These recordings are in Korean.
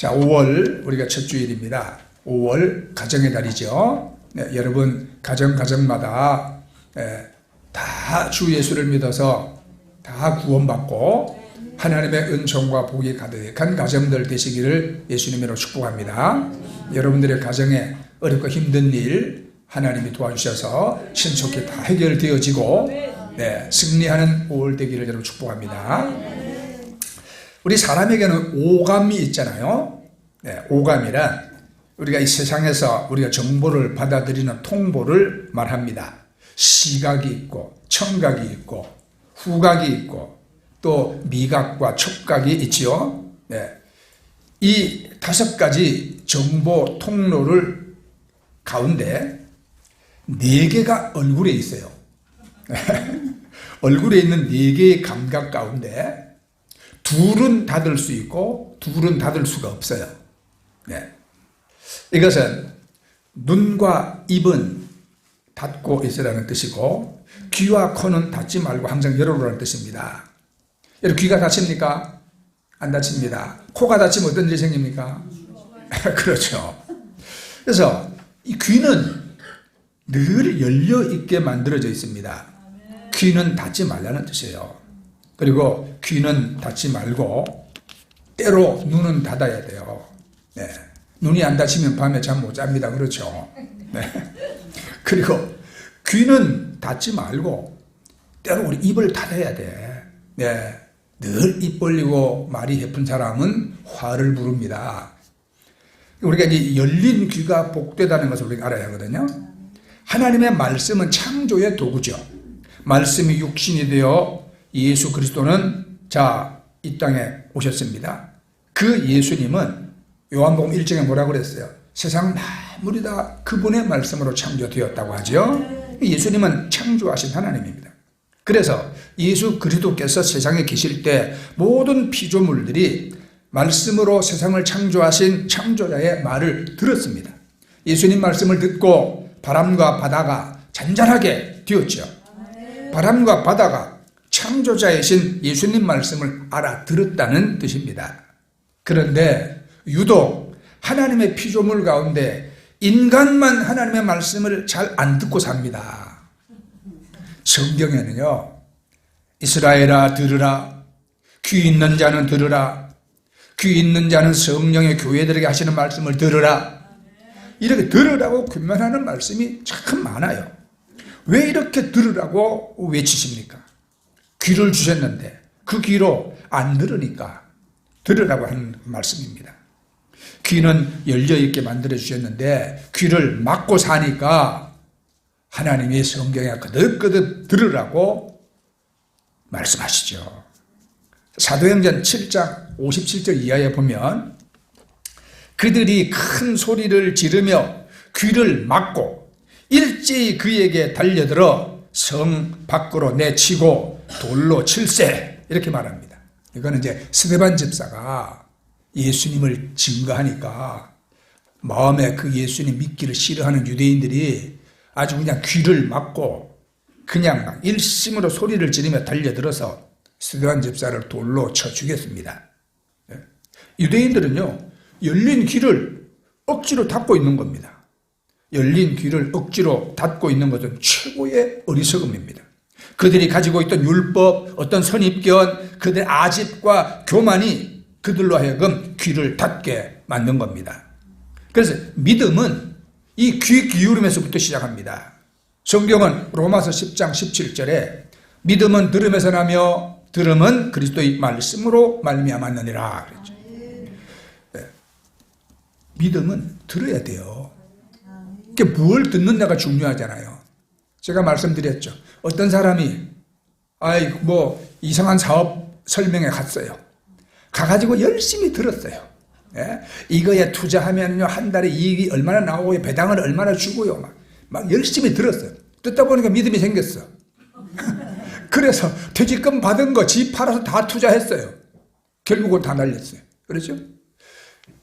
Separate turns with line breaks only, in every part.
자, 5월 우리가 첫 주일입니다. 5월 가정의 달이죠. 네, 여러분 가정마다 다 주 예수를 믿어서 다 구원받고 하나님의 은총과 복이 가득한 가정들 되시기를 예수님으로 축복합니다. 여러분들의 가정에 어렵고 힘든 일 하나님이 도와주셔서 신속히 다 해결되어지고 승리하는 5월 되기를 여러분 축복합니다. 우리 사람에게는 오감이 있잖아요. 오감이란 우리가 이 세상에서 우리가 정보를 받아들이는 통보를 말합니다. 시각이 있고 청각이 있고 후각이 있고 또 미각과 촉각이 있지요. 이 5가지 정보 통로를 가운데 4개가 얼굴에 있어요. 얼굴에 있는 4개의 감각 가운데 둘은 닫을 수 있고 둘은 닫을 수가 없어요. 이것은 눈과 입은 닫고 있으라는 뜻이고 귀와 코는 닫지 말고 항상 열어놓으라는 뜻입니다. 여러분 귀가 닫힙니까? 안 닫힙니다. 코가 닫히면 어떤 일이 생깁니까? 그렇죠. 그래서 이 귀는 늘 열려있게 만들어져 있습니다. 귀는 닫지 말라는 뜻이에요. 그리고 귀는 닫지 말고 때로 눈은 닫아야 돼요. 눈이 안 닫히면 밤에 잠 못 잡니다. 그렇죠. 그리고 귀는 닫지 말고 때로 우리 입을 닫아야 돼. 늘 입 벌리고 말이 해픈 사람은 화를 부릅니다. 우리가 이제 열린 귀가 복되다는 것을 우리가 알아야 하거든요. 하나님의 말씀은 창조의 도구죠. 말씀이 육신이 되어 예수 그리스도는 이 땅에 오셨습니다. 그 예수님은 요한복음 1장에 뭐라고 그랬어요? 세상 만물이 다 그분의 말씀으로 창조되었다고 하죠. 예수님은 창조하신 하나님입니다. 그래서 예수 그리스도께서 세상에 계실 때 모든 피조물들이 말씀으로 세상을 창조하신 창조자의 말을 들었습니다. 예수님 말씀을 듣고 바람과 바다가 잔잔하게 되었죠. 바람과 바다가 창조자이신 예수님 말씀을 알아들었다는 뜻입니다. 그런데 유독 하나님의 피조물 가운데 인간만 하나님의 말씀을 잘 안 듣고 삽니다. 성경에는요, 이스라엘아 들으라, 귀 있는 자는 들으라, 귀 있는 자는 성령의 교회들에게 하시는 말씀을 들으라, 이렇게 들으라고 권면하는 말씀이 참 많아요. 왜 이렇게 들으라고 외치십니까? 귀를 주셨는데 그 귀로 안 들으니까 들으라고 하는 말씀입니다. 귀는 열려있게 만들어 주셨는데 귀를 막고 사니까 하나님이 성경에 거듭거듭 들으라고 말씀하시죠. 사도행전 7장 57절 이하에 보면 그들이 큰 소리를 지르며 귀를 막고 일제히 그에게 달려들어 성 밖으로 내치고 돌로 칠세, 이렇게 말합니다. 이거는 이제 스데반 집사가 예수님을 증거하니까 마음에 그 예수님 믿기를 싫어하는 유대인들이 아주 그냥 귀를 막고 그냥 막 일심으로 소리를 지르며 달려들어서 스데반 집사를 돌로 쳐 죽였습니다. 유대인들은요, 열린 귀를 억지로 닫고 있는 겁니다. 열린 귀를 억지로 닫고 있는 것은 최고의 어리석음입니다. 그들이 가지고 있던 율법, 어떤 선입견, 그들의 아집과 교만이 그들로 하여금 귀를 닫게 만든 겁니다. 그래서 믿음은 이 귀 기울임에서부터 시작합니다. 성경은 로마서 10장 17절에 믿음은 들음에서 나며 들음은 그리스도의 말씀으로 말미암았느니라 그랬죠. 믿음은 들어야 돼요. 뭘 듣는다가 중요하잖아요. 제가 말씀드렸죠. 어떤 사람이 이상한 사업 설명회 갔어요. 가가지고 열심히 들었어요. 이거에 투자하면요 한 달에 이익이 얼마나 나오고 배당을 얼마나 주고요. 막 열심히 들었어요. 듣다 보니까 믿음이 생겼어. 그래서 퇴직금 받은 거 집 팔아서 다 투자했어요. 결국은 다 날렸어요. 그렇죠?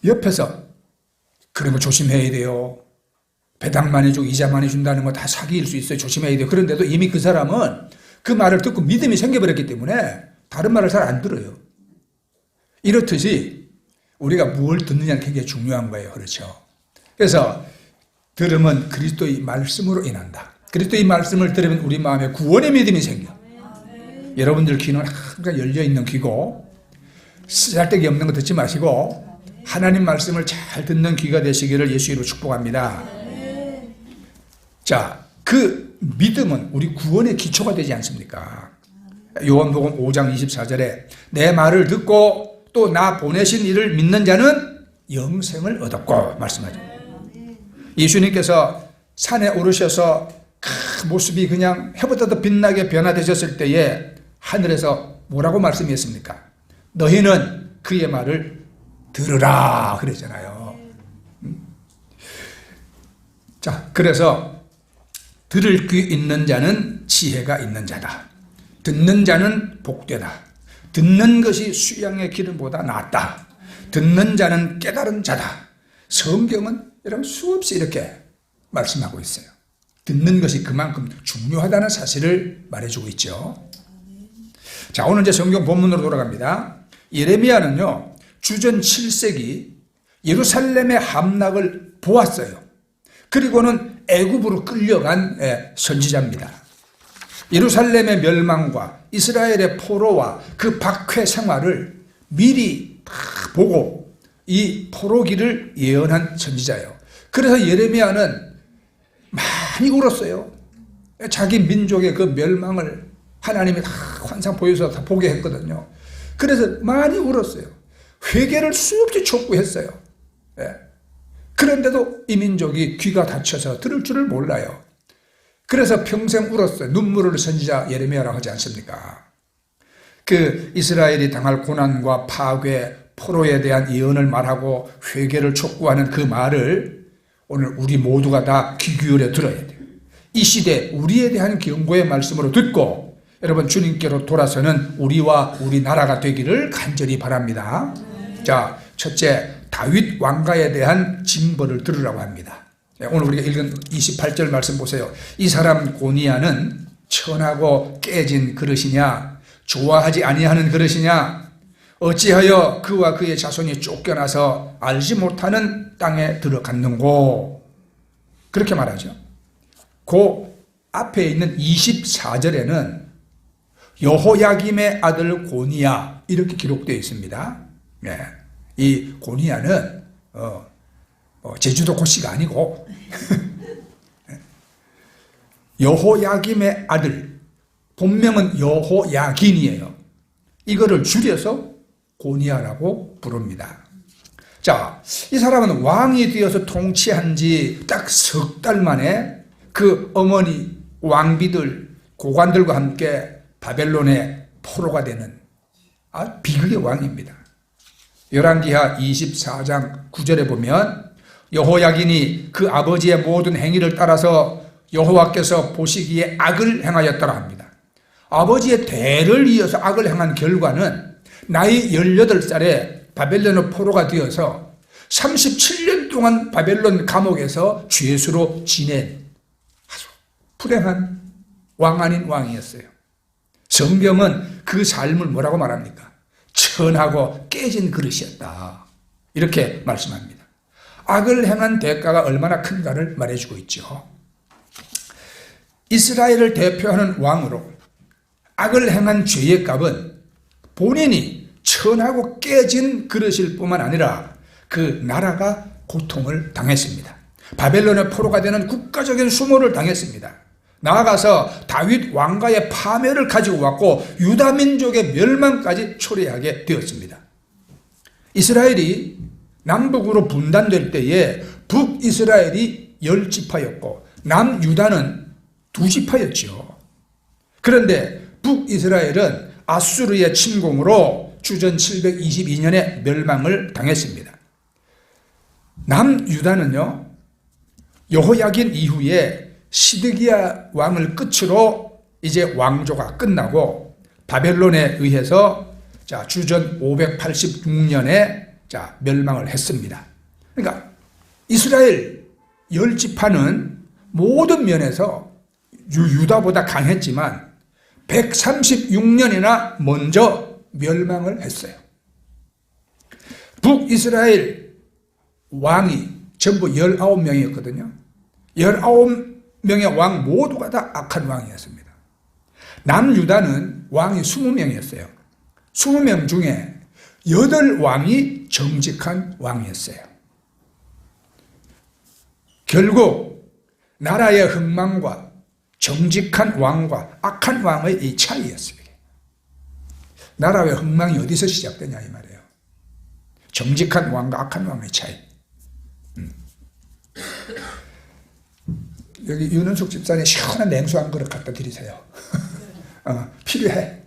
옆에서 그런 거 조심해야 돼요. 배당 많이 주고 이자 많이 준다는 거 다 사기일 수 있어요. 조심해야 돼요. 그런데도 이미 그 사람은 그 말을 듣고 믿음이 생겨버렸기 때문에 다른 말을 잘 안 들어요. 이렇듯이 우리가 무엇을 듣느냐는 굉장히 중요한 거예요. 그렇죠? 그래서 들음은 그리스도의 말씀으로 인한다. 그리스도의 말씀을 들으면 우리 마음에 구원의 믿음이 생겨. 여러분들 귀는 항상 열려있는 귀고 쓰잘데기 없는 거 듣지 마시고 하나님 말씀을 잘 듣는 귀가 되시기를 예수 이름으로 축복합니다. 자, 그 믿음은 우리 구원의 기초가 되지 않습니까? 요한복음 5장 24절에 내 말을 듣고 또 나 보내신 이를 믿는 자는 영생을 얻었고 말씀하죠. 예수님께서 산에 오르셔서 그 모습이 그냥 해보다도 빛나게 변화되셨을 때에 하늘에서 뭐라고 말씀했습니까? 너희는 그의 말을 들으라 그랬잖아요. 자, 그래서 들을 귀 있는 자는 지혜가 있는 자다. 듣는 자는 복되다. 듣는 것이 수양의 기름보다 낫다. 듣는 자는 깨달은 자다. 성경은 여러분 수없이 이렇게 말씀하고 있어요. 듣는 것이 그만큼 중요하다는 사실을 말해주고 있죠. 자, 오늘 이제 성경 본문으로 돌아갑니다. 예레미야는요, 주전 7세기 예루살렘의 함락을 보았어요. 그리고는 애굽으로 끌려간 선지자입니다. 예루살렘의 멸망과 이스라엘의 포로와 그 박해 생활을 미리 다 보고 이 포로기를 예언한 선지자예요. 그래서 예레미야는 많이 울었어요. 자기 민족의 그 멸망을 하나님이 다 환상 보여서 다 보게 했거든요. 그래서 많이 울었어요. 회개를 수없이 촉구했어요. 그런데도 이 민족이 귀가 닫혀서 들을 줄을 몰라요. 그래서 평생 울었어요. 눈물을 선지자 예레미야라고 하지 않습니까? 그 이스라엘이 당할 고난과 파괴, 포로에 대한 예언을 말하고 회개를 촉구하는 그 말을 오늘 우리 모두가 다 귀 기울여 들어야 돼요. 이 시대 우리에 대한 경고의 말씀으로 듣고 여러분 주님께로 돌아서는 우리와 우리나라가 되기를 간절히 바랍니다. 자, 첫째, 다윗 왕가에 대한 징벌을 들으라고 합니다. 오늘 우리가 읽은 28절 말씀 보세요. 이 사람 고니야는 천하고 깨진 그릇이냐, 좋아하지 아니하는 그릇이냐, 어찌하여 그와 그의 자손이 쫓겨나서 알지 못하는 땅에 들어갔는고. 그렇게 말하죠. 그 앞에 있는 24절에는 여호야김의 아들 고니야 이렇게 기록되어 있습니다. 네. 이 고니야는 제주도 고씨가 아니고 여호야김의 아들, 본명은 여호야긴이에요. 이거를 줄여서 고니야라고 부릅니다. 자, 이 사람은 왕이 되어서 통치한 지 딱 석 달 만에 그 어머니 왕비들, 고관들과 함께 바벨론의 포로가 되는 비극의 왕입니다. 열왕기하 24장 9절에 보면 여호야긴이 그 아버지의 모든 행위를 따라서 여호와께서 보시기에 악을 행하였더라 합니다. 아버지의 대를 이어서 악을 행한 결과는 나이 18살에 바벨론의 포로가 되어서 37년 동안 바벨론 감옥에서 죄수로 지낸 아주 불행한 왕 아닌 왕이었어요. 성경은 그 삶을 뭐라고 말합니까? 천하고 깨진 그릇이었다. 이렇게 말씀합니다. 악을 행한 대가가 얼마나 큰가를 말해주고 있죠. 이스라엘을 대표하는 왕으로 악을 행한 죄의 값은 본인이 천하고 깨진 그릇일 뿐만 아니라 그 나라가 고통을 당했습니다. 바벨론의 포로가 되는 국가적인 수모를 당했습니다. 나아가서 다윗 왕가의 파멸을 가지고 왔고 유다 민족의 멸망까지 초래하게 되었습니다. 이스라엘이 남북으로 분단될 때에 북이스라엘이 10지파였고 남유다는 2지파였죠. 그런데 북이스라엘은 아수르의 침공으로 주전 722년에 멸망을 당했습니다. 남유다는요, 여호야긴 이후에 시드기야 왕을 끝으로 이제 왕조가 끝나고 바벨론에 의해서 주전 586년에 멸망을 했습니다. 그러니까 이스라엘 10지파는 모든 면에서 유다보다 강했지만 136년이나 먼저 멸망을 했어요. 북이스라엘 왕이 전부 19명이었거든요. 19명의 왕 모두가 다 악한 왕이었습니다. 남유다는 왕이 20명이었어요. 20명 중에 8왕이 정직한 왕이었어요. 결국 나라의 흥망과 정직한 왕과 악한 왕의 이 차이였어요. 나라의 흥망이 어디서 시작되냐 이 말이에요. 정직한 왕과 악한 왕의 차이. 여기 윤은숙 집사님 시원한 냉수 한 그릇 갖다 드리세요. 필요해.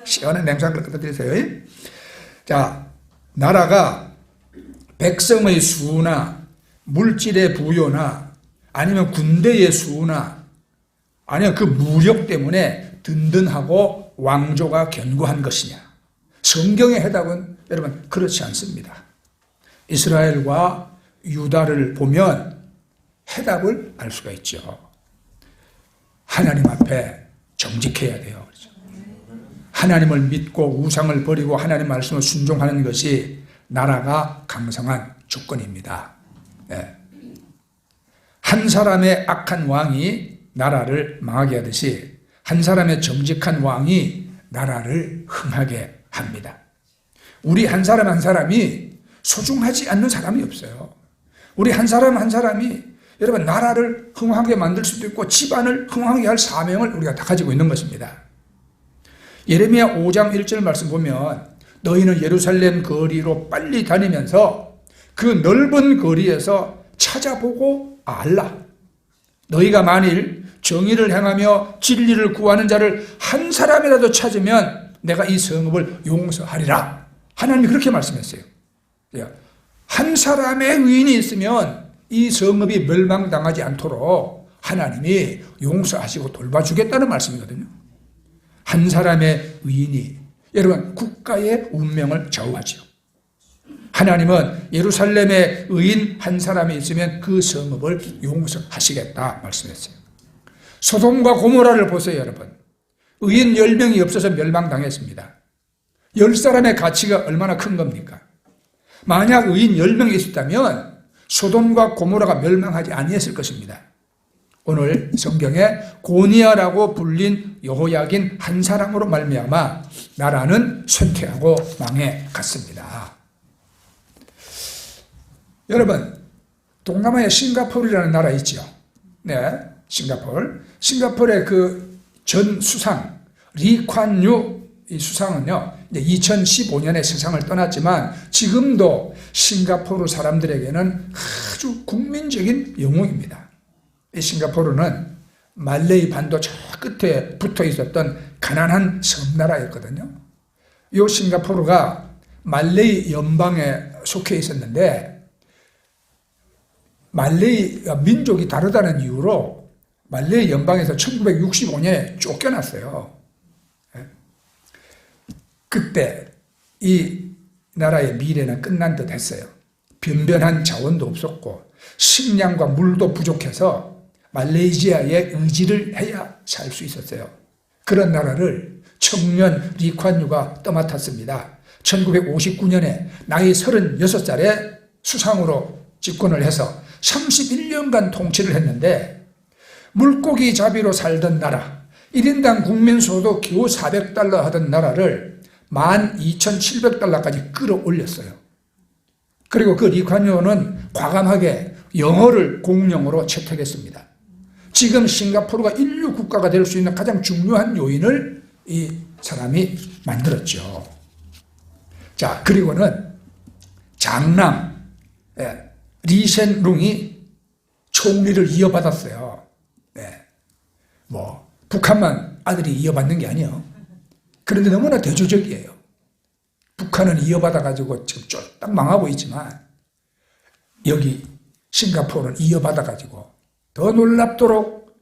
시원한 냉수 한 그릇 갖다 드리세요. 자, 나라가 백성의 수나 물질의 부여나 아니면 군대의 수나 아니면 그 무력 때문에 든든하고 왕조가 견고한 것이냐. 성경의 해답은 여러분 그렇지 않습니다. 이스라엘과 유다를 보면 해답을 알 수가 있죠. 하나님 앞에 정직해야 돼요. 하나님을 믿고 우상을 버리고 하나님 말씀을 순종하는 것이 나라가 강성한 조건입니다. 네. 한 사람의 악한 왕이 나라를 망하게 하듯이 한 사람의 정직한 왕이 나라를 흥하게 합니다. 우리 한 사람 한 사람이 소중하지 않는 사람이 없어요. 우리 한 사람 한 사람이 여러분 나라를 흥하게 만들 수도 있고 집안을 흥하게 할 사명을 우리가 다 가지고 있는 것입니다. 예레미야 5장 1절 말씀 보면 너희는 예루살렘 거리로 빨리 다니면서 그 넓은 거리에서 찾아보고 알라. 너희가 만일 정의를 행하며 진리를 구하는 자를 한 사람이라도 찾으면 내가 이 성읍을 용서하리라. 하나님이 그렇게 말씀했어요. 한 사람의 의인이 있으면 이 성읍이 멸망당하지 않도록 하나님이 용서하시고 돌봐주겠다는 말씀이거든요. 한 사람의 의인이 여러분 국가의 운명을 좌우하죠. 하나님은 예루살렘에 의인 한 사람이 있으면 그 성읍을 용서하시겠다 말씀했어요. 소돔과 고모라를 보세요. 여러분 의인 10명이 없어서 멸망당했습니다. 10사람의 가치가 얼마나 큰 겁니까? 만약 의인 10명이 있었다면 소돔과 고모라가 멸망하지 아니했을 것입니다. 오늘 성경에 고니야라고 불린 여호야긴 한 사람으로 말미암아 나라는 쇠퇴하고 망해 갔습니다. 여러분 동남아에 싱가포르라는 나라 있죠. 네, 싱가포르의 그 전 수상 리콴유 이 수상은요, 이제 2015년에 세상을 떠났지만 지금도 싱가포르 사람들에게는 아주 국민적인 영웅입니다. 이 싱가포르는 말레이 반도 저 끝에 붙어 있었던 가난한 섬나라였거든요. 이 싱가포르가 말레이 연방에 속해 있었는데 말레이 민족이 다르다는 이유로 말레이 연방에서 1965년에 쫓겨났어요. 그때 이 나라의 미래는 끝난 듯 했어요. 변변한 자원도 없었고 식량과 물도 부족해서 말레이시아에 의지를 해야 살 수 있었어요. 그런 나라를 청년 리콴유가 떠맡았습니다. 1959년에 나이 36살에 수상으로 집권을 해서 31년간 통치를 했는데 물고기 잡이로 살던 나라, 1인당 국민소득 겨우 $400 하던 나라를 12,700달러까지 끌어올렸어요. 그리고 그 리콴유는 과감하게 영어를 공용어로 채택했습니다. 지금 싱가포르가 인류 국가가 될 수 있는 가장 중요한 요인을 이 사람이 만들었죠. 자, 그리고는 장남 리센룽이 총리를 이어받았어요. 네. 북한만 아들이 이어받는 게 아니에요. 그런데 너무나 대조적이에요. 북한은 이어받아가지고 지금 쫄딱 망하고 있지만 여기 싱가포르는 이어받아가지고 더 놀랍도록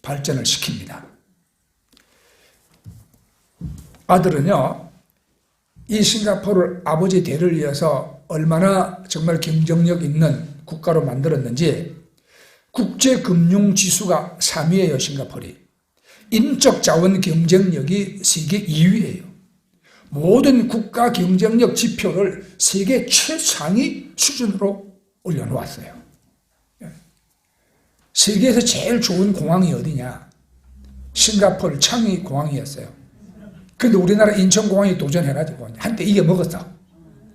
발전을 시킵니다. 아들은요, 이 싱가포르를 아버지 대를 이어서 얼마나 정말 경쟁력 있는 국가로 만들었는지 국제금융지수가 3위예요. 싱가포르이. 인적 자원 경쟁력이 세계 2위예요. 모든 국가 경쟁력 지표를 세계 최상위 수준으로 올려놓았어요. 세계에서 제일 좋은 공항이 어디냐? 싱가포르 창의 공항이었어요. 근데 우리나라 인천공항이 도전해가지고 한때 이겨먹었어.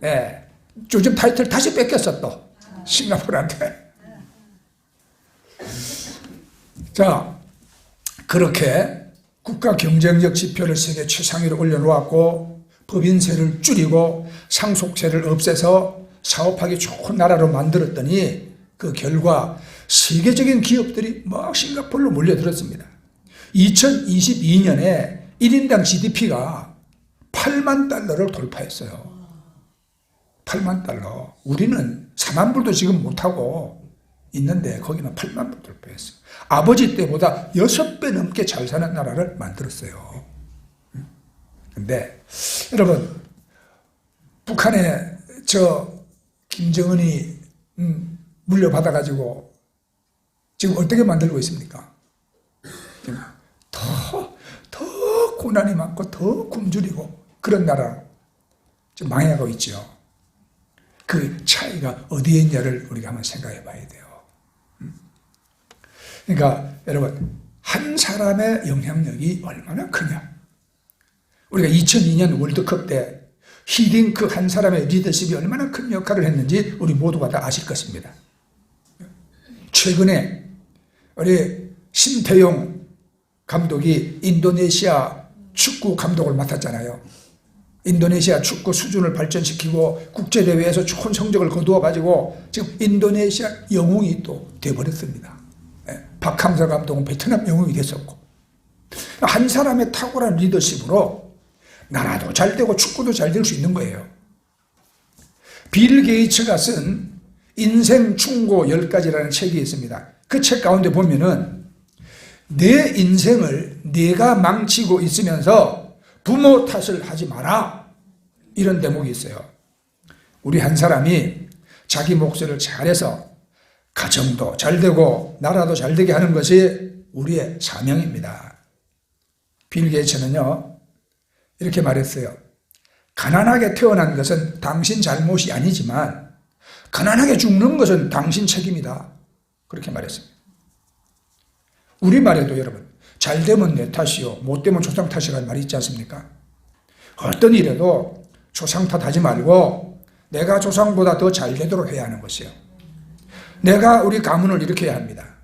예. 요즘 타이틀 다시 뺏겼어, 또. 싱가포르한테. 자, 그렇게 국가 경쟁력 지표를 세계 최상위로 올려놓았고, 법인세를 줄이고, 상속세를 없애서 사업하기 좋은 나라로 만들었더니, 그 결과 세계적인 기업들이 막 싱가포르로 몰려들었습니다. 2022년에 1인당 GDP가 8만 달러를 돌파했어요. 8만 달러. 우리는 4만 불도 지금 못하고 있는데 거기는 8만 불 돌파했어요. 아버지 때보다 6배 넘게 잘 사는 나라를 만들었어요. 근데 여러분, 북한에 김정은이 물려받아가지고 지금 어떻게 만들고 있습니까? 더 고난이 많고 더 굶주리고 그런 나라로 지금 망해가고 있죠. 그 차이가 어디에 있냐를 우리가 한번 생각해 봐야 돼요. 그러니까 여러분, 한 사람의 영향력이 얼마나 크냐. 우리가 2002년 월드컵 때 히딩크 한 사람의 리더십이 얼마나 큰 역할을 했는지 우리 모두가 다 아실 것입니다. 최근에 우리 심태용 감독이 인도네시아 축구 감독을 맡았잖아요. 인도네시아 축구 수준을 발전시키고 국제대회에서 좋은 성적을 거두어가지고 지금 인도네시아 영웅이 또 돼버렸습니다. 박항서 감독은 베트남 영웅이 됐었고, 한 사람의 탁월한 리더십으로 나라도 잘 되고 축구도 잘 될 수 있는 거예요. 빌 게이츠가 쓴 인생 충고 10가지라는 책이 있습니다. 그 책 가운데 보면은 내 인생을 내가 망치고 있으면서 부모 탓을 하지 마라, 이런 대목이 있어요. 우리 한 사람이 자기 몫을 잘해서 가정도 잘 되고 나라도 잘 되게 하는 것이 우리의 사명입니다. 빌 게이츠는요, 이렇게 말했어요. 가난하게 태어난 것은 당신 잘못이 아니지만 가난하게 죽는 것은 당신 책임이다, 그렇게 말했습니다. 우리말에도 여러분, 잘 되면 내 탓이요, 못 되면 조상 탓이라는 말이 있지 않습니까? 어떤 일에도 조상 탓하지 말고 내가 조상보다 더 잘 되도록 해야 하는 것이요. 내가 우리 가문을 일으켜야 합니다.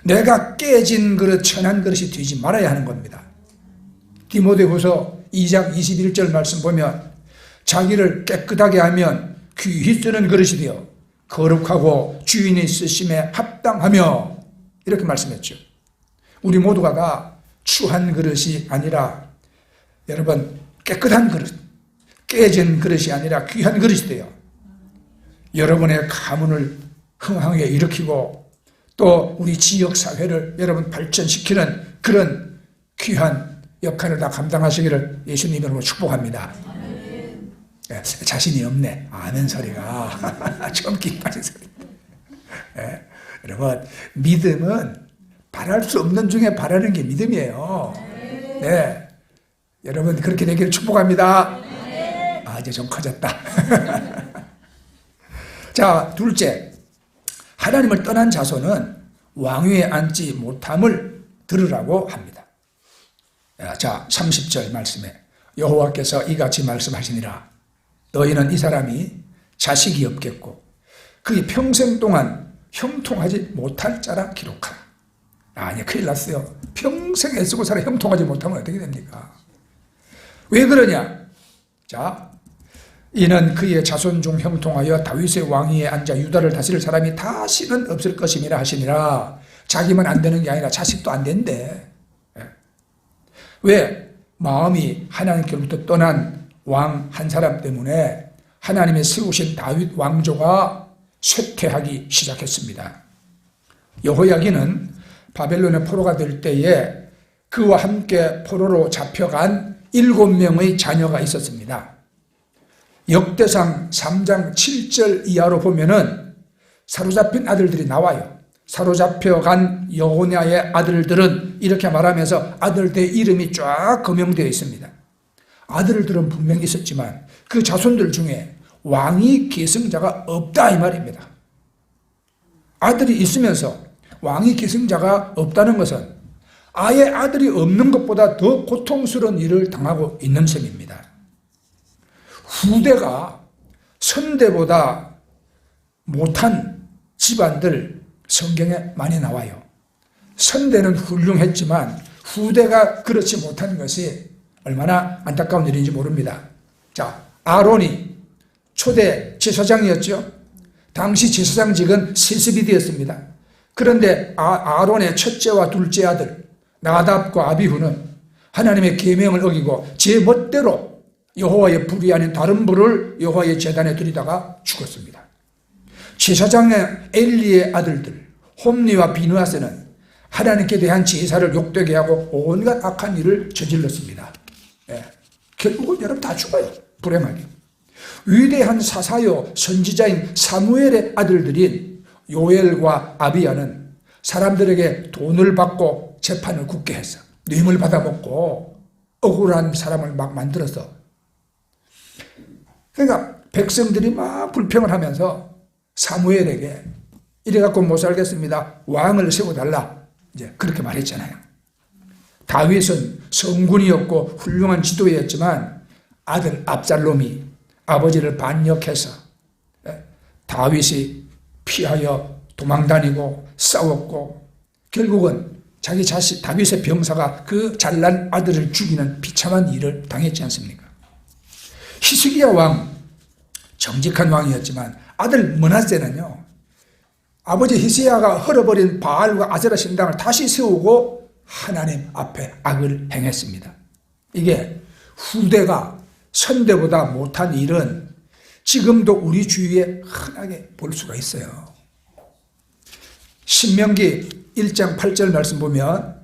내가 깨진 그릇, 천한 그릇이 되지 말아야 하는 겁니다. 디모데후서 2장 21절 말씀 보면 자기를 깨끗하게 하면 귀히 쓰는 그릇이 되어 거룩하고 주인이 쓰심에 합당하며, 이렇게 말씀했죠. 우리 모두가 다 추한 그릇이 아니라 여러분 깨끗한 그릇, 깨진 그릇이 아니라 귀한 그릇이 돼요. 여러분의 가문을 흥황하게 일으키고 또 우리 지역 사회를 여러분 발전시키는 그런 귀한 역할을 다 감당하시기를 예수님 이름으로 축복합니다. 예, 자신이 없네. 아멘 소리가. 좀 기뻐진 소리. 예, 여러분, 믿음은 바랄 수 없는 중에 바라는 게 믿음이에요. 네, 여러분 그렇게 되기를 축복합니다. 아, 이제 좀 커졌다. 자, 둘째, 하나님을 떠난 자손은 왕위에 앉지 못함을 들으라고 합니다. 자, 30절 말씀에 여호와께서 이같이 말씀하시니라. 너희는 이 사람이 자식이 없겠고 그의 평생 동안 형통하지 못할 자라 기록하라. 아니, 큰일 났어요. 평생 애쓰고 살아 형통하지 못하면 어떻게 됩니까? 왜 그러냐? 자, 이는 그의 자손 중 형통하여 다윗의 왕위에 앉아 유다를 다스릴 사람이 다시는 없을 것임이라 하시니라. 자기만 안 되는 게 아니라 자식도 안 된대. 왜? 마음이 하나님께로부터 떠난 왕 한 사람 때문에 하나님의 세우신 다윗 왕조가 쇠퇴하기 시작했습니다. 여호야긴은 바벨론의 포로가 될 때에 그와 함께 포로로 잡혀간 7명의 자녀가 있었습니다. 역대상 3장 7절 이하로 보면은 사로잡힌 아들들이 나와요. 사로잡혀간 여호냐의 아들들은 이렇게 말하면서 아들들의 이름이 쫙 거명되어 있습니다. 아들들은 분명히 있었지만 그 자손들 중에 왕위 계승자가 없다 이 말입니다. 아들이 있으면서 왕위 계승자가 없다는 것은 아예 아들이 없는 것보다 더 고통스러운 일을 당하고 있는 셈입니다. 후대가 선대보다 못한 집안들 성경에 많이 나와요. 선대는 훌륭했지만 후대가 그렇지 못한 것이 얼마나 안타까운 일인지 모릅니다. 자, 아론이 초대 제사장이었죠. 당시 제사장직은 세습이 되었습니다. 그런데 아론의 첫째와 둘째 아들 나답과 아비후는 하나님의 계명을 어기고 제 멋대로 여호와의 불이 아닌 다른 불을 여호와의 제단에 들이다가 죽었습니다. 제사장의 엘리의 아들들 홈리와 비느하스는 하나님께 대한 제사를 욕되게 하고 온갖 악한 일을 저질렀습니다. 결국은 여러분 다 죽어요. 불행하게. 위대한 사사요 선지자인 사무엘의 아들들인 요엘과 아비야는 사람들에게 돈을 받고 재판을 굳게 해서 뇌물 받아먹고 억울한 사람을 막 만들어서, 그러니까 백성들이 막 불평을 하면서 사무엘에게 이래갖고 못 살겠습니다, 왕을 세워달라, 이제 그렇게 말했잖아요. 다윗은 성군이었고 훌륭한 지도였지만 아들 압살롬이 아버지를 반역해서 다윗이 피하여 도망다니고 싸웠고 결국은 자기 자식 다윗의 병사가 그 잘난 아들을 죽이는 비참한 일을 당했지 않습니까? 히스기야 왕 정직한 왕이었지만 아들 므낫세는요, 아버지 히스기야가 헐어버린 바알과 아세라 신당을 다시 세우고 하나님 앞에 악을 행했습니다. 이게 후대가 선대보다 못한 일은 지금도 우리 주위에 흔하게 볼 수가 있어요. 신명기 1장 8절 말씀 보면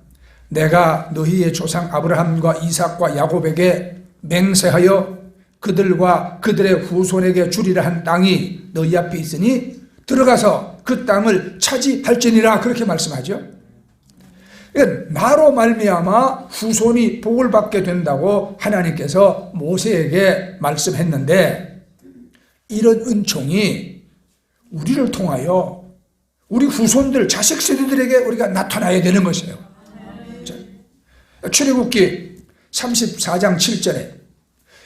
내가 너희의 조상 아브라함과 이삭과 야곱에게 맹세하여 그들과 그들의 후손에게 주리라 한 땅이 너희 앞에 있으니 들어가서 그 땅을 차지할지니라, 그렇게 말씀하죠. 나로 말미암아 후손이 복을 받게 된다고 하나님께서 모세에게 말씀했는데, 이런 은총이 우리를 통하여 우리 후손들, 자식 세대들에게 우리가 나타나야 되는 것이에요. 출애굽기 34장 7절에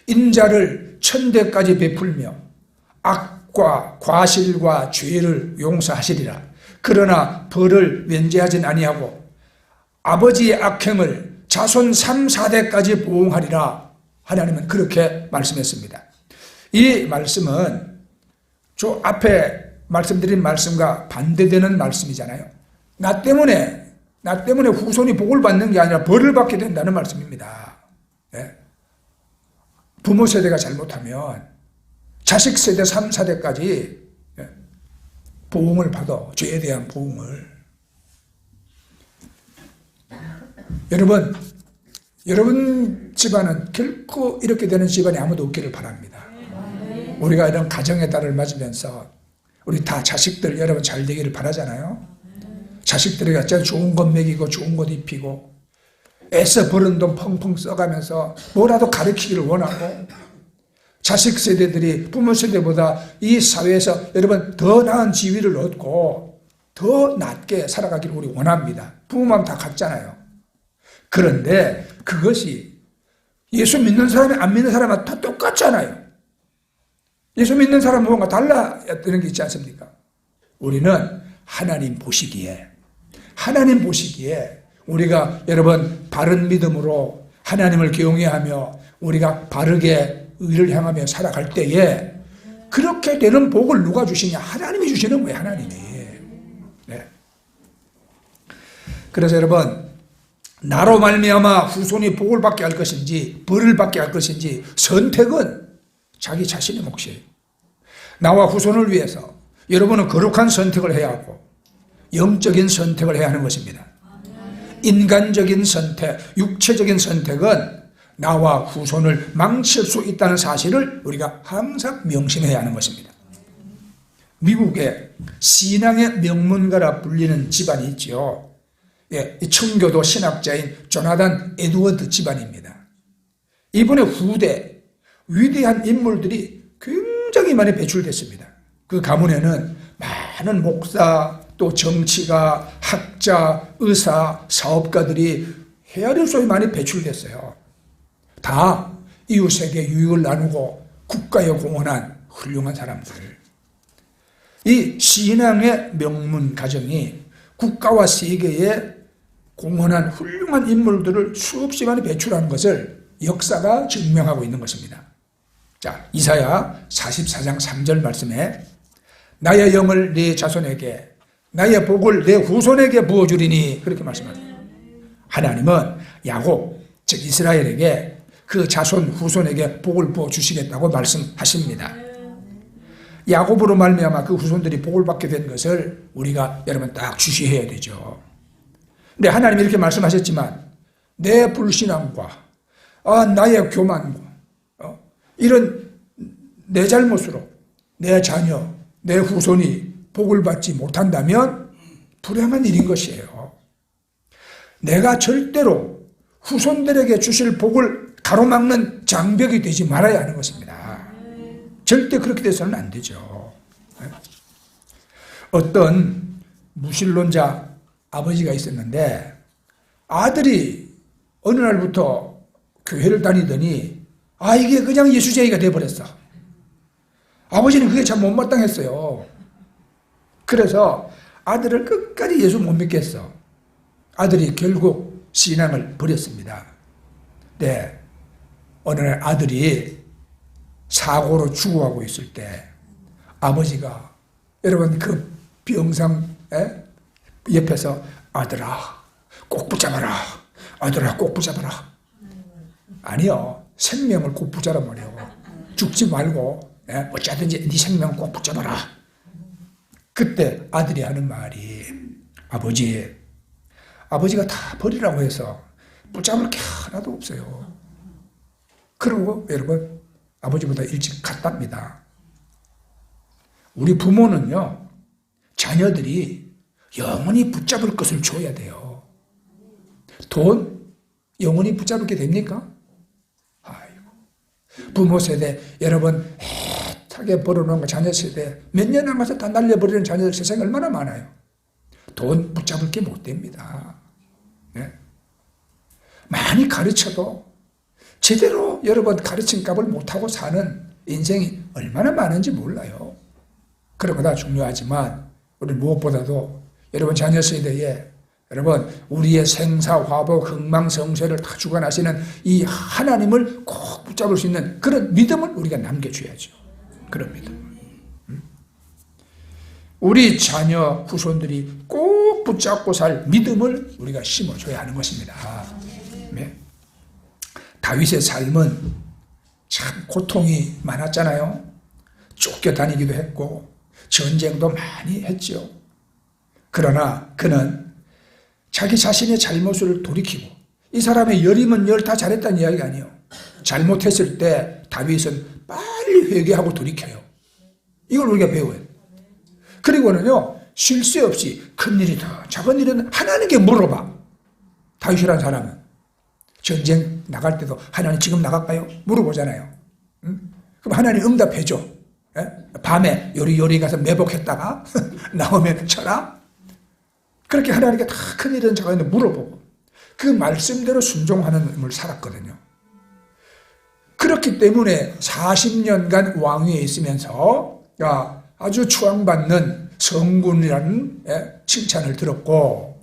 인자를 천대까지 베풀며 악과 과실과 죄를 용서하시리라. 그러나 벌을 면제하진 아니하고 아버지의 악행을 자손 3, 4대까지 보응하리라. 하나님은 그렇게 말씀했습니다. 이 말씀은 저 앞에 말씀드린 말씀과 반대되는 말씀이잖아요. 나 때문에 후손이 복을 받는 게 아니라 벌을 받게 된다는 말씀입니다. 네? 부모 세대가 잘못하면 자식 세대 3, 4대까지 보응을 받아, 죄에 대한 보응을. 여러분 집안은 결코 이렇게 되는 집안이 아무도 없기를 바랍니다. 우리가 이런 가정의 달을 맞으면서 우리 다 자식들 여러분 잘 되기를 바라잖아요. 자식들에게 좋은 것 먹이고 좋은 것 입히고 애써 버는 돈 펑펑 써가면서 뭐라도 가르치기를 원하고, 자식 세대들이 부모 세대보다 이 사회에서 여러분 더 나은 지위를 얻고 더 낫게 살아가기를 우리 원합니다. 부모 마음 다 같잖아요. 그런데 그것이 예수 믿는 사람이 안 믿는 사람은 다 똑같잖아요. 예수 믿는 사람은 뭔가 달라야 되는 게 있지 않습니까? 우리는 하나님 보시기에 우리가 여러분 바른 믿음으로 하나님을 경외하며 우리가 바르게 의를 향하며 살아갈 때에 그렇게 되는 복을 누가 주시냐? 하나님이 주시는 거예요. 하나님이. 네. 그래서 여러분, 나로 말미암아 후손이 복을 받게 할 것인지 벌을 받게 할 것인지 선택은 자기 자신의 몫이에요. 나와 후손을 위해서 여러분은 거룩한 선택을 해야 하고 영적인 선택을 해야 하는 것입니다. 인간적인 선택, 육체적인 선택은 나와 후손을 망칠 수 있다는 사실을 우리가 항상 명심해야 하는 것입니다. 미국의 신앙의 명문가라 불리는 집안이 있죠. 이 청교도 신학자인 조나단 에드워드 집안입니다. 이번에 후대 위대한 인물들이 굉장히 많이 배출됐습니다. 그 가문에는 많은 목사, 또 정치가, 학자, 의사, 사업가들이 헤아릴 수 없이 많이 배출됐어요. 다 이웃에게 유익을 나누고 국가에 공헌한 훌륭한 사람들. 이 신앙의 명문 가정이 국가와 세계에 공헌한 훌륭한 인물들을 수없이 많이 배출하는 것을 역사가 증명하고 있는 것입니다. 자, 이사야 44장 3절 말씀에 나의 영을 네 자손에게, 나의 복을 내 후손에게 부어주리니, 그렇게 말씀합니다. 하나님은 야곱, 즉 이스라엘에게 그 자손 후손에게 복을 부어주시겠다고 말씀하십니다. 야곱으로 말미암아 그 후손들이 복을 받게 된 것을 우리가 여러분 딱 주시해야 되죠. 근데 하나님이 이렇게 말씀하셨지만 내 불신앙과 나의 교만과 이런 내 잘못으로 내 자녀, 내 후손이 복을 받지 못한다면 불행한 일인 것이에요. 내가 절대로 후손들에게 주실 복을 가로막는 장벽이 되지 말아야 하는 것입니다. 절대 그렇게 돼서는 안 되죠. 어떤 무신론자 아버지가 있었는데 아들이 어느 날부터 교회를 다니더니 이게 그냥 예수쟁이가 돼버렸어. 아버지는 그게 참 못마땅했어요. 그래서 아들을 끝까지 예수 못 믿겠어. 아들이 결국 신앙을 버렸습니다. 네, 어느 날 아들이 사고로 죽어가고 있을 때 아버지가 여러분 그 병상 옆에서 아들아 꼭 붙잡아라, 아들아 꼭 붙잡아라. 아니요, 생명을 꼭 붙잡란 말이에요. 죽지 말고 어쩌든지 네 생명을 꼭 붙잡아라. 그때 아들이 하는 말이 아버지가 다 버리라고 해서 붙잡을 게 하나도 없어요. 그리고 여러분 아버지보다 일찍 갔답니다. 우리 부모는요, 자녀들이 영원히 붙잡을 것을 줘야 돼요. 돈 영원히 붙잡을 게 됩니까? 아이고, 부모 세대 여러분 애타게 벌어놓은 거 자녀 세대 몇 년 남아서 다 날려버리는 자녀들 세상에 얼마나 많아요. 돈 붙잡을 게 못 됩니다. 네? 많이 가르쳐도 제대로 여러분 가르친 값을 못하고 사는 인생이 얼마나 많은지 몰라요. 그런 거 다 중요하지만 우리 무엇보다도 여러분 자녀 세대에 여러분 우리의 생사화복 흥망성쇠를 다 주관하시는 이 하나님을 꼭 붙잡을 수 있는 그런 믿음을 우리가 남겨줘야죠. 그런 믿음. 우리 자녀 후손들이 꼭 붙잡고 살 믿음을 우리가 심어줘야 하는 것입니다. 네. 다윗의 삶은 참 고통이 많았잖아요. 쫓겨다니기도 했고 전쟁도 많이 했죠. 그러나 그는 자기 자신의 잘못을 돌이키고, 이 사람의 열이면 열 다 잘했다는 이야기가 아니에요. 잘못했을 때 다윗은 빨리 회개하고 돌이켜요. 이걸 우리가 배워요. 그리고는요, 쉴 새 없이 큰일이든 작은 일은 하나님께 물어봐. 다윗이라는 사람은 전쟁 나갈 때도 하나님 지금 나갈까요? 물어보잖아요. 그럼 하나님 응답해줘. 밤에 요리 가서 매복했다가 나오면 쳐라. 그렇게 하나님께 다 큰일은 작은 일은 물어보고 그 말씀대로 순종하는 삶을 살았거든요. 그렇기 때문에 40년간 왕위에 있으면서 아주 추앙받는 성군이라는 칭찬을 들었고,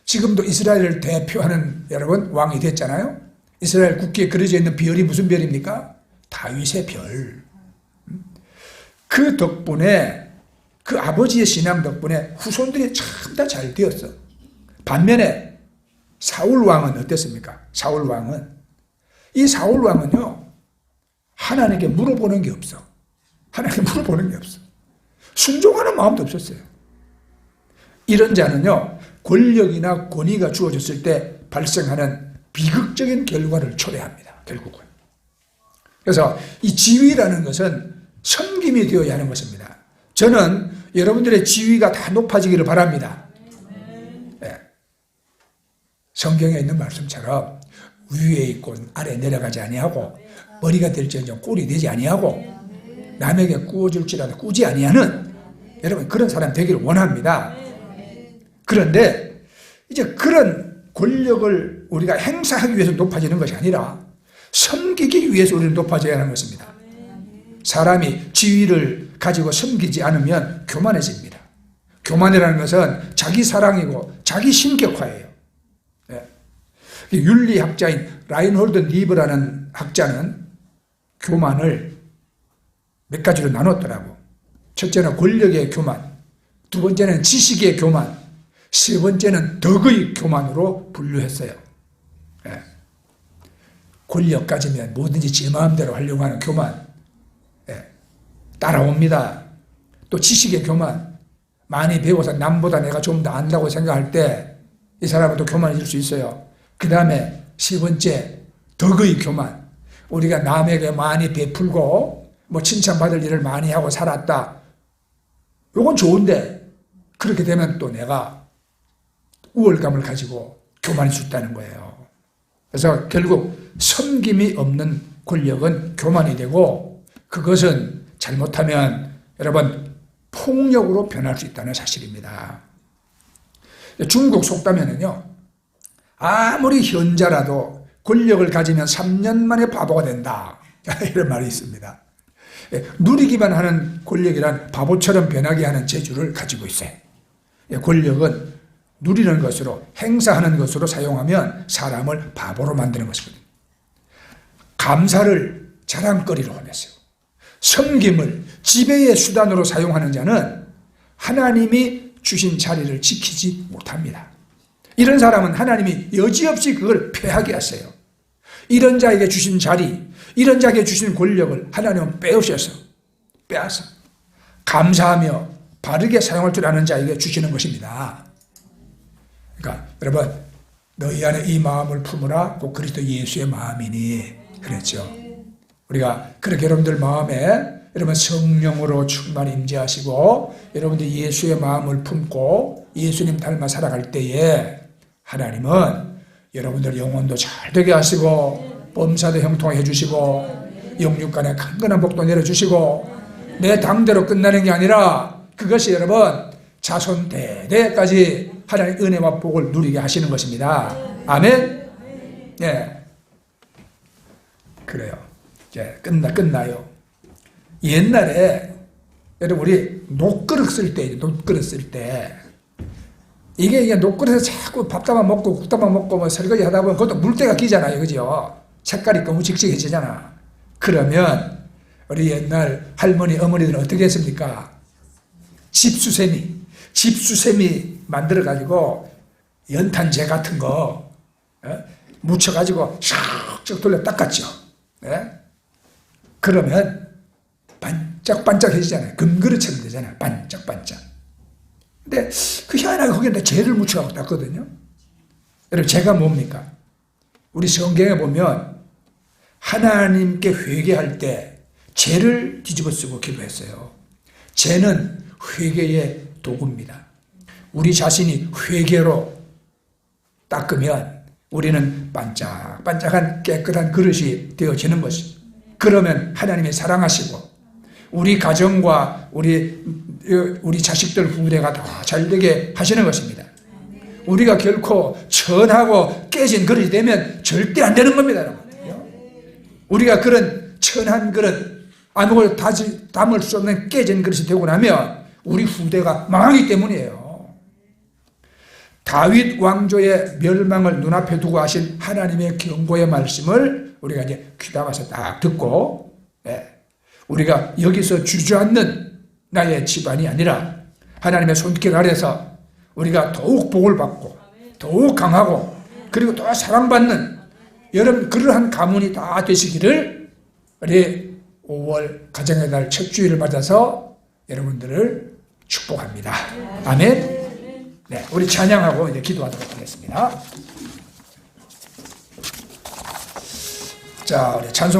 지금도 이스라엘을 대표하는 여러분 왕이 됐잖아요. 이스라엘 국기에 그려져 있는 별이 무슨 별입니까? 다윗의 별. 그 덕분에, 그 아버지의 신앙 덕분에 후손들이 참 다 잘 되었어. 반면에 사울 왕은 어땠습니까? 사울 왕은요 하나님께 물어보는 게 없어. 하나님께 물어보는 게 없어. 순종하는 마음도 없었어요. 이런 자는요, 권력이나 권위가 주어졌을 때 발생하는 비극적인 결과를 초래합니다. 결국은. 그래서 이 지위라는 것은 섬김이 되어야 하는 것입니다. 저는 여러분들의 지위가 다 높아지기를 바랍니다. 네. 성경에 있는 말씀처럼 위에 있고 아래 내려가지 아니하고 머리가 될지언정 꼴이 되지 아니하고 남에게 꾸어줄지라도 꾸지 아니하는 여러분 그런 사람 되기를 원합니다. 그런데 이제 그런 권력을 우리가 행사하기 위해서 높아지는 것이 아니라 섬기기 위해서 우리는 높아져야 하는 것입니다. 사람이 지위를 가지고 섬기지 않으면 교만해집니다. 교만이라는 것은 자기 사랑이고 자기 신격화예요. 윤리학자인 라인홀드 니브라는 학자는 교만을 몇 가지로 나눴더라고. 첫째는 권력의 교만, 두 번째는 지식의 교만, 세 번째는 덕의 교만으로 분류했어요. 권력 가지면 뭐든지 제 마음대로 하려고 하는 교만 따라옵니다. 또 지식의 교만, 많이 배워서 남보다 내가 좀 더 안다고 생각할 때 이 사람은 또 교만해질 수 있어요. 그 다음에 세 번째 덕의 교만, 우리가 남에게 많이 베풀고 뭐 칭찬받을 일을 많이 하고 살았다. 이건 좋은데 그렇게 되면 또 내가 우월감을 가지고 교만할 수 있다는 거예요. 그래서 결국 섬김이 없는 권력은 교만이 되고 그것은 잘못하면 여러분 폭력으로 변할 수 있다는 사실입니다. 중국 속담에는요, 아무리 현자라도 권력을 가지면 3년 만에 바보가 된다, 이런 말이 있습니다. 누리기만 하는 권력이란 바보처럼 변하게 하는 재주를 가지고 있어요. 권력은 누리는 것으로, 행사하는 것으로 사용하면 사람을 바보로 만드는 것이거든요. 감사를 자랑거리로 하면서요, 섬김을 지배의 수단으로 사용하는 자는 하나님이 주신 자리를 지키지 못합니다. 이런 사람은 하나님이 여지없이 그걸 패하게 하세요. 이런 자에게 주신 자리, 이런 자에게 주신 권력을 하나님은 빼앗아서 감사하며 바르게 사용할 줄 아는 자에게 주시는 것입니다. 그러니까 여러분, 너희 안에 이 마음을 품으라, 곧 그리스도 예수의 마음이니 그랬죠. 우리가 그렇게 여러분들 마음에 여러분 성령으로 충만히 임재하시고 여러분들 예수의 마음을 품고 예수님 닮아 살아갈 때에 하나님은 여러분들 영혼도 잘 되게 하시고 범사도 형통하게 해주시고 영육간에 강건한 복도 내려주시고 내 당대로 끝나는 게 아니라 그것이 여러분 자손 대대까지 하나님의 은혜와 복을 누리게 하시는 것입니다. 아멘? 네. 그래요. 이제 끝나요. 옛날에 여러분 우리 녹그릇 쓸 때 이게 녹그릇에 자꾸 밥다만 먹고 국다만 먹고 뭐 설거지 하다 보면 그것도 물때가 끼잖아요. 그죠? 색깔이 너무 칙칙해지잖아. 그러면 우리 옛날 할머니 어머니들은 어떻게 했습니까? 집수세미 만들어가지고 연탄재 같은 거 묻혀가지고 샥샥 돌려 닦았죠. 그러면 반짝반짝해지잖아요. 금그릇처럼 되잖아요. 반짝반짝. 근데 그 희한하게 거기에 재를 묻혀갖고 닦거든요. 여러분, 재가 뭡니까? 우리 성경에 보면 하나님께 회개할 때 재를 뒤집어 쓰고 기도했어요. 재는 회개의 도구입니다. 우리 자신이 회개로 닦으면 우리는 반짝반짝한 깨끗한 그릇이 되어지는 것이죠. 그러면 하나님이 사랑하시고 우리 가정과 우리 자식들 후대가 다 잘되게 하시는 것입니다. 우리가 결코 천하고 깨진 그릇이 되면 절대 안 되는 겁니다, 여러분. 우리가 그런 천한 그릇, 아무것도 담을 수 없는 깨진 그릇이 되고 나면 우리 후대가 망하기 때문이에요. 다윗 왕조의 멸망을 눈앞에 두고 하신 하나님의 경고의 말씀을 우리가 이제 귀담아서 딱 듣고, 우리가 여기서 주저앉는 나의 집안이 아니라 하나님의 손길 아래서 우리가 더욱 복을 받고 더욱 강하고 그리고 더 사랑받는 여러분 그러한 가문이 다 되시기를 우리 5월 가정의 달 첫 주일을 맞아서 여러분들을 축복합니다. 아멘. 네, 우리 찬양하고 이제 기도하도록 하겠습니다. 자, 우리 찬송